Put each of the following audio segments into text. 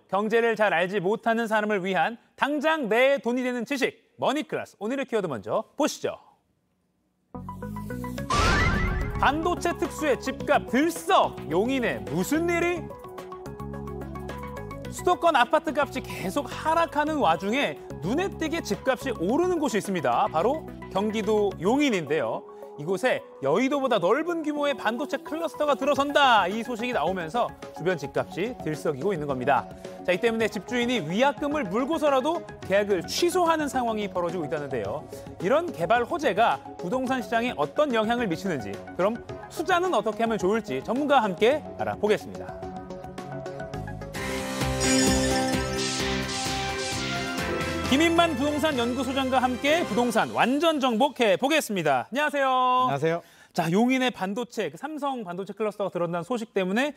경제를 잘 알지 못하는 사람을 위한 당장 내 돈이 되는 지식, 머니클래스. 오늘의 키워드 먼저 보시죠. 반도체 특수의 집값 들썩, 용인에 무슨 일이? 수도권 아파트 값이 계속 하락하는 와중에 눈에 띄게 집값이 오르는 곳이 있습니다. 바로 경기도 용인인데요. 이곳에 여의도보다 넓은 규모의 반도체 클러스터가 들어선다. 이 소식이 나오면서 주변 집값이 들썩이고 있는 겁니다. 자, 이 때문에 집주인이 위약금을 물고서라도 계약을 취소하는 상황이 벌어지고 있다는데요. 이런 개발 호재가 부동산 시장에 어떤 영향을 미치는지, 그럼 투자는 어떻게 하면 좋을지 전문가와 함께 알아보겠습니다. 김인만 부동산 연구소장과 함께 부동산 완전 정복해 보겠습니다. 안녕하세요. 안녕하세요. 자, 용인의 반도체, 삼성 반도체 클러스터가 들어온다는 소식 때문에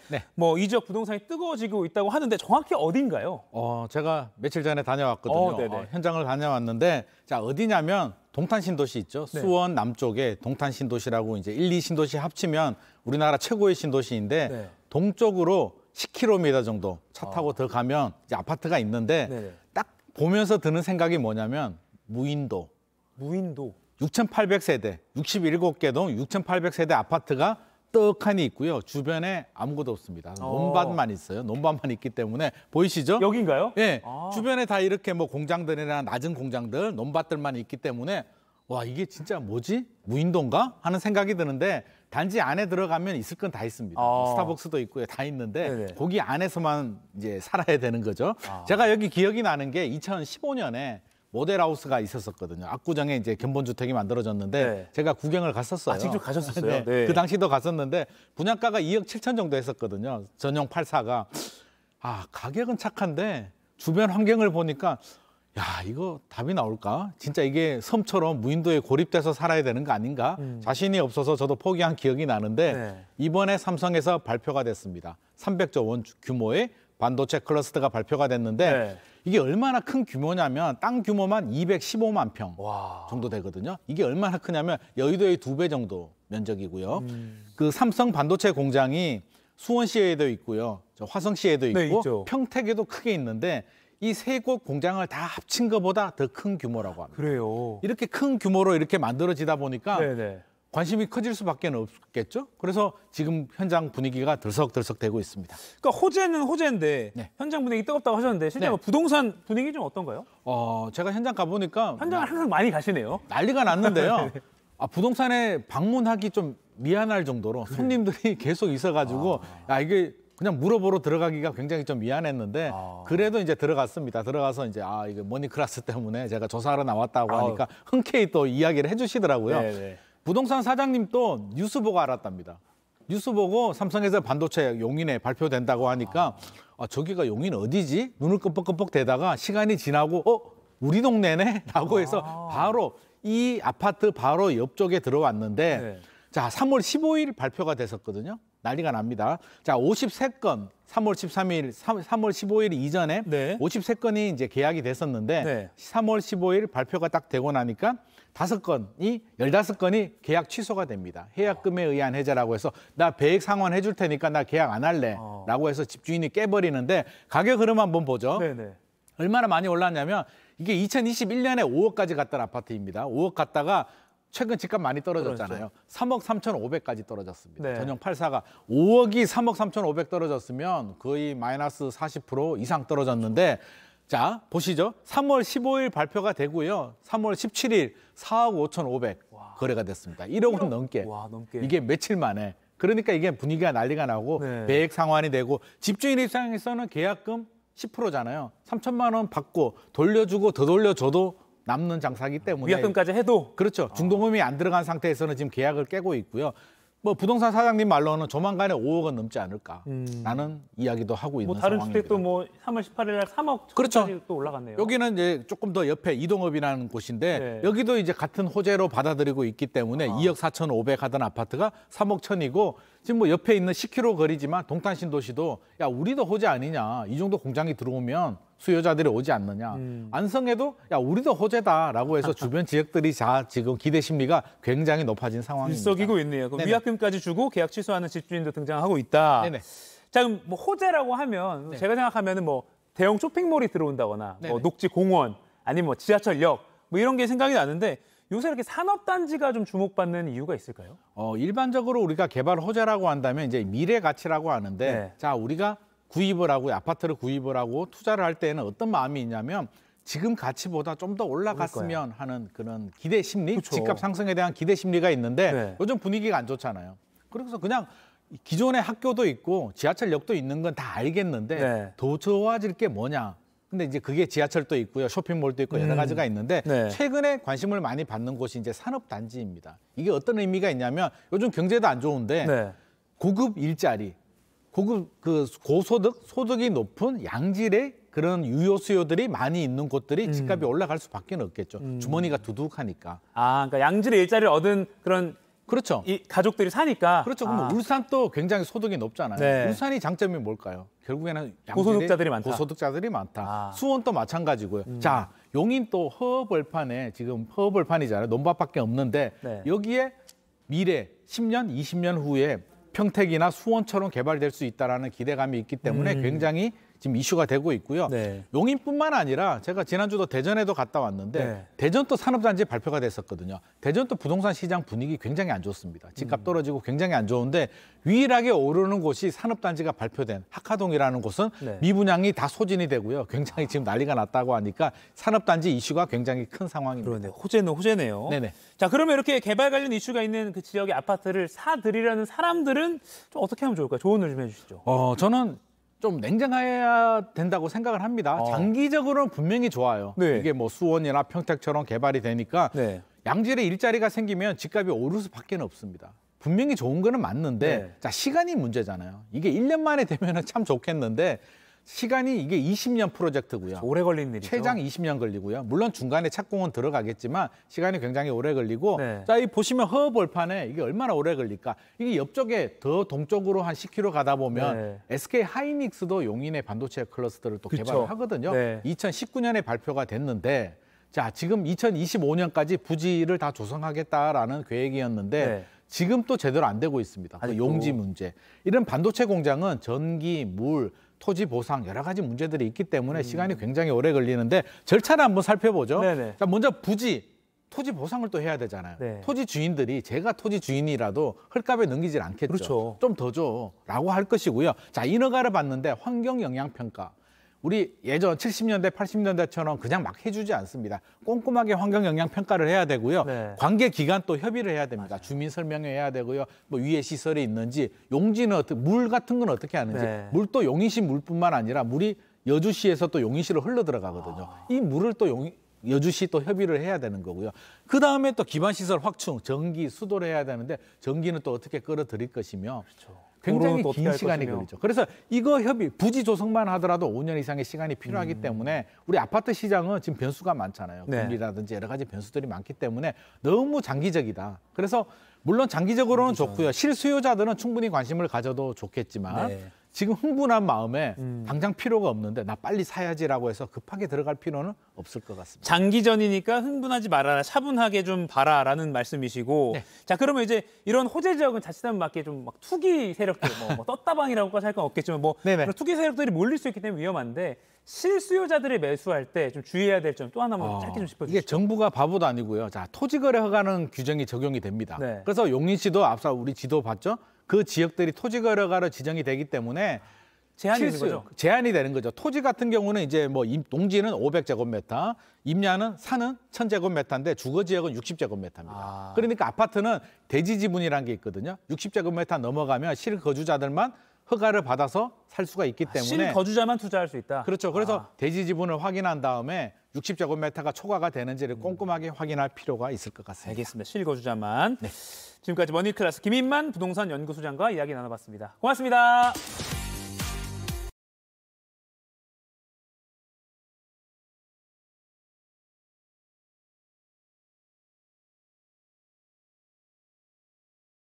이 지역 부동산이 뜨거워지고 있다고 하는데 정확히 어딘가요? 제가 며칠 전에 다녀왔거든요. 현장을 다녀왔는데, 자, 어디냐면 동탄신도시 있죠. 수원 남쪽에 동탄신도시라고 이제 1, 2신도시 합치면 우리나라 최고의 신도시인데 동쪽으로 10km 정도 차 타고 더 가면 이제 아파트가 있는데 딱 보면서 드는 생각이 뭐냐면 무인도. 6,800세대, 67개 동 6,800세대 아파트가 떡하니 있고요. 주변에 아무것도 없습니다. 논밭만 있어요. 논밭만 있기 때문에 보이시죠? 여긴가요? 네. 주변에 다 이렇게 뭐 공장들이나 낮은 공장들, 논밭들만 있기 때문에 와, 이게 진짜 뭐지? 무인도인가? 하는 생각이 드는데 단지 안에 들어가면 있을 건 다 있습니다. 스타벅스도 있고요. 다 있는데 거기 안에서만 이제 살아야 되는 거죠. 제가 여기 기억이 나는 게 2015년에 모델하우스가 있었거든요. 압구정에 이제 견본주택이 만들어졌는데 제가 구경을 갔었어요. 직접 가셨었어요? 네. 그 당시도 갔었는데 분양가가 2억 7천 정도 했었거든요. 전용 84가. 가격은 착한데 주변 환경을 보니까 야, 이거 답이 나올까? 진짜 이게 섬처럼 무인도에 고립돼서 살아야 되는 거 아닌가? 자신이 없어서 저도 포기한 기억이 나는데 이번에 삼성에서 발표가 됐습니다. 300조 원 규모의 반도체 클러스터가 발표가 됐는데 이게 얼마나 큰 규모냐면 땅 규모만 215만 평 정도 되거든요. 이게 얼마나 크냐면 여의도의 2배 정도 면적이고요. 그 삼성 반도체 공장이 수원시에도 있고요. 화성시에도 있고 평택에도 크게 있는데 이 세 곳 공장을 다 합친 것보다 더 큰 규모라고 합니다. 그래요. 이렇게 큰 규모로 이렇게 만들어지다 보니까 관심이 커질 수밖에 없겠죠. 그래서 지금 현장 분위기가 들썩들썩되고 있습니다. 그러니까 호재는 호재인데 현장 분위기 뜨겁다고 하셨는데 실제 부동산 분위기 좀 어떤가요? 제가 현장 가보니까 현장을 항상 많이 가시네요. 난리가 났는데요. 부동산에 방문하기 좀 미안할 정도로 손님들이 계속 있어가지고 이게 그냥 물어보러 들어가기가 굉장히 좀 미안했는데 그래도 이제 들어갔습니다. 들어가서 이제 이게 머니클래스 때문에 제가 조사하러 나왔다고 하니까 흔쾌히 또 이야기를 해주시더라고요. 부동산 사장님도 뉴스 보고 알았답니다. 뉴스 보고 삼성에서 반도체 용인에 발표된다고 하니까 저기가 용인 어디지? 눈을 끔뻑끔뻑 대다가 시간이 지나고 우리 동네네? 라고 해서 바로 이 아파트 바로 옆쪽에 들어왔는데 자, 3월 15일 발표가 됐었거든요. 난리가 납니다. 자, 53건 3월 13일, 3월 15일 이전에 53건이 이제 계약이 됐었는데 3월 15일 발표가 딱 되고 나니까 15건이 계약 취소가 됩니다. 해약금에 의한 해제라고 해서 나 배액 상환해 줄 테니까 나 계약 안 할래 라고 해서 집주인이 깨버리는데 가격 흐름 한번 보죠. 얼마나 많이 올랐냐면 이게 2021년에 5억까지 갔던 아파트입니다. 5억 갔다가 최근 집값 많이 떨어졌잖아요. 3억 3,500까지 떨어졌습니다. 전용 84가 5억이 3억 3,500 떨어졌으면 거의 마이너스 40% 이상 떨어졌는데 자, 보시죠. 3월 15일 발표가 되고요. 3월 17일 4억 5,500 거래가 됐습니다. 1억 원 넘게. 이게 며칠 만에. 그러니까 이게 분위기가 난리가 나고 배액 상환이 되고 집주인 입장에서는 계약금 10%잖아요. 3천만 원 받고 돌려주고 더 돌려줘도 남는 장사기 때문에 위약금까지 해도 그렇죠. 중도금이 안 들어간 상태에서는 지금 계약을 깨고 있고요. 부동산 사장님 말로는 조만간에 5억 원 넘지 않을까라는 이야기도 하고 있는 다른 상황입니다. 주택도 3월 18일 날 3억까지 또 올라갔네요. 여기는 이제 조금 더 옆에 이동업이라는 곳인데 여기도 이제 같은 호재로 받아들이고 있기 때문에 2억 4,500 하던 아파트가 3억 1,000이고 지금 옆에 있는 10km 거리지만 동탄신도시도 야, 우리도 호재 아니냐. 이 정도 공장이 들어오면 수요자들이 오지 않느냐. 안성에도 야, 우리도 호재다라고 해서 주변 지역들이 지금 기대 심리가 굉장히 높아진 상황입니다. 들썩이고 있네요. 그럼 위약금까지 주고 계약 취소하는 집주인도 등장하고 있다. 자, 그럼 호재라고 하면 제가 생각하면은 대형 쇼핑몰이 들어온다거나 뭐 네네. 녹지 공원 아니면 뭐 지하철역 뭐 이런 게 생각이 나는데 요새 이렇게 산업단지가 좀 주목받는 이유가 있을까요? 일반적으로 우리가 개발 호재라고 한다면 이제 미래 가치라고 하는데 네. 자, 우리가 구입을 하고 아파트를 구입을 하고 투자를 할 때는 어떤 마음이 있냐면 지금 가치보다 좀 더 올라갔으면 하는 그런 기대 심리, 그쵸. 집값 상승에 대한 기대 심리가 있는데 네. 요즘 분위기가 안 좋잖아요. 그래서 그냥 기존에 학교도 있고 지하철역도 있는 건 다 알겠는데 네. 더 좋아질 게 뭐냐. 근데 이제 그게 지하철도 있고요, 쇼핑몰도 있고 여러 가지가 있는데 네. 최근에 관심을 많이 받는 곳이 이제 산업단지입니다. 이게 어떤 의미가 있냐면 요즘 경제도 안 좋은데 네. 고급 일자리, 고급 그 고소득, 소득이 높은 양질의 그런 유효 수요들이 많이 있는 곳들이 집값이 올라갈 수밖에 없겠죠. 주머니가 두둑하니까. 아, 그러니까 양질의 일자리를 얻은 그런 그렇죠. 이 가족들이 사니까. 그렇죠. 그럼 울산도 굉장히 소득이 높잖아요. 네. 울산이 장점이 뭘까요? 결국에는 양질의 고소득자들이 많다. 고소득자들이 많다. 아. 수원도 마찬가지고요. 자, 용인 또 허허벌판에 지금 허허벌판이잖아요. 논밭밖에 없는데 네. 여기에 미래 10년, 20년 후에 평택이나 수원처럼 개발될 수 있다라는 기대감이 있기 때문에 굉장히 지금 이슈가 되고 있고요. 네. 용인뿐만 아니라 제가 지난주도 대전에도 갔다 왔는데 네. 대전도 산업단지 발표가 됐었거든요. 대전도 부동산 시장 분위기 굉장히 안 좋습니다. 집값 떨어지고 굉장히 안 좋은데 유일하게 오르는 곳이 산업단지가 발표된 학화동이라는 곳은 네. 미분양이 다 소진이 되고요. 굉장히 지금 난리가 났다고 하니까 산업단지 이슈가 굉장히 큰 상황입니다. 그러네요. 호재는 호재네요. 네네. 자, 그러면 이렇게 개발 관련 이슈가 있는 그 지역의 아파트를 사들이려는 사람들은 좀 어떻게 하면 좋을까요? 조언을 좀 해주시죠. 저는 좀 냉정해야 된다고 생각을 합니다. 장기적으로는 분명히 좋아요. 네. 이게 뭐 수원이나 평택처럼 개발이 되니까 네. 양질의 일자리가 생기면 집값이 오를 수밖에 없습니다. 분명히 좋은 거는 맞는데 네. 자, 시간이 문제잖아요. 이게 1년 만에 되면 참 좋겠는데 시간이 이게 20년 프로젝트고요. 오래 걸리는 일이죠. 최장 20년 걸리고요. 물론 중간에 착공은 들어가겠지만 시간이 굉장히 오래 걸리고 네. 자, 이 보시면 허벌판에 이게 얼마나 오래 걸릴까? 이게 옆쪽에 더 동쪽으로 한 10km 가다 보면 네. SK 하이닉스도 용인의 반도체 클러스터를 또 그쵸. 개발을 하거든요. 네. 2019년에 발표가 됐는데 자, 지금 2025년까지 부지를 다 조성하겠다라는 계획이었는데 네. 지금 또 제대로 안 되고 있습니다. 그 아직도. 용지 문제. 이런 반도체 공장은 전기, 물, 토지 보상 여러 가지 문제들이 있기 때문에 시간이 굉장히 오래 걸리는데 절차를 한번 살펴보죠. 네네. 자, 먼저 부지, 토지 보상을 또 해야 되잖아요. 네. 토지 주인들이 제가 토지 주인이라도 헐값에 넘기질 않겠죠. 그렇죠. 좀 더 줘라고 할 것이고요. 자, 인허가를 받는데 환경 영향 평가. 우리 예전 70년대, 80년대처럼 그냥 막 해주지 않습니다. 꼼꼼하게 환경 영향 평가를 해야 되고요. 네. 관계 기관 또 협의를 해야 됩니다. 주민 설명회 해야 되고요. 뭐 위에 시설이 있는지, 용지는 어떻게, 물 같은 건 어떻게 하는지, 네. 물도 용인시 물뿐만 아니라 물이 여주시에서 또 용인시로 흘러 들어가거든요. 이 물을 또 여주시 또 협의를 해야 되는 거고요. 그 다음에 또 기반시설 확충, 전기, 수도를 해야 되는데 전기는 또 어떻게 끌어들일 것이며 굉장히 도로는 또 어떻게 긴 할 시간이 것이며. 걸리죠. 그래서 이거 협의, 부지 조성만 하더라도 5년 이상의 시간이 필요하기 때문에 우리 아파트 시장은 지금 변수가 많잖아요. 네. 금리라든지 여러 가지 변수들이 많기 때문에 너무 장기적이다. 그래서 물론 장기적으로는 좋고요. 실수요자들은 충분히 관심을 가져도 좋겠지만 네. 지금 흥분한 마음에 당장 필요가 없는데 나 빨리 사야지라고 해서 급하게 들어갈 필요는 없을 것 같습니다. 장기전이니까 흥분하지 말아라, 차분하게 좀 봐라라는 말씀이시고, 네. 자, 그러면 이제 이런 호재 지역은 자칫하면 맞게 좀 막 투기 세력들, 뭐 떴다방이라고까지 할 건 없겠지만 뭐 네네. 그런 투기 세력들이 몰릴 수 있기 때문에 위험한데 실수요자들이 매수할 때 좀 주의해야 될 점 또 하나만 짧게 좀 짚어주시죠. 이게 정부가 바보도 아니고요. 자, 토지거래 허가는 규정이 적용이 됩니다. 네. 그래서 용인시도 앞서 우리 지도 봤죠? 그 지역들이 토지거래 허가로 지정이 되기 때문에 제한이 있는 거죠? 제한이 되는 거죠. 토지 같은 경우는 이제 뭐 농지는 500제곱미터, 임야는 산은 1000제곱미터인데 주거 지역은 60제곱미터입니다. 아. 그러니까 아파트는 대지 지분이라는 게 있거든요. 60제곱미터 넘어가면 실거주자들만 허가를 받아서 살 수가 있기 때문에 실거주자만 투자할 수 있다. 그렇죠. 그래서 대지 지분을 확인한 다음에 60제곱미터가 초과가 되는지를 꼼꼼하게 확인할 필요가 있을 것 같습니다. 알겠습니다. 실거주자만. 네. 지금까지 머니클래스 김인만 부동산 연구소장과 이야기 나눠봤습니다. 고맙습니다.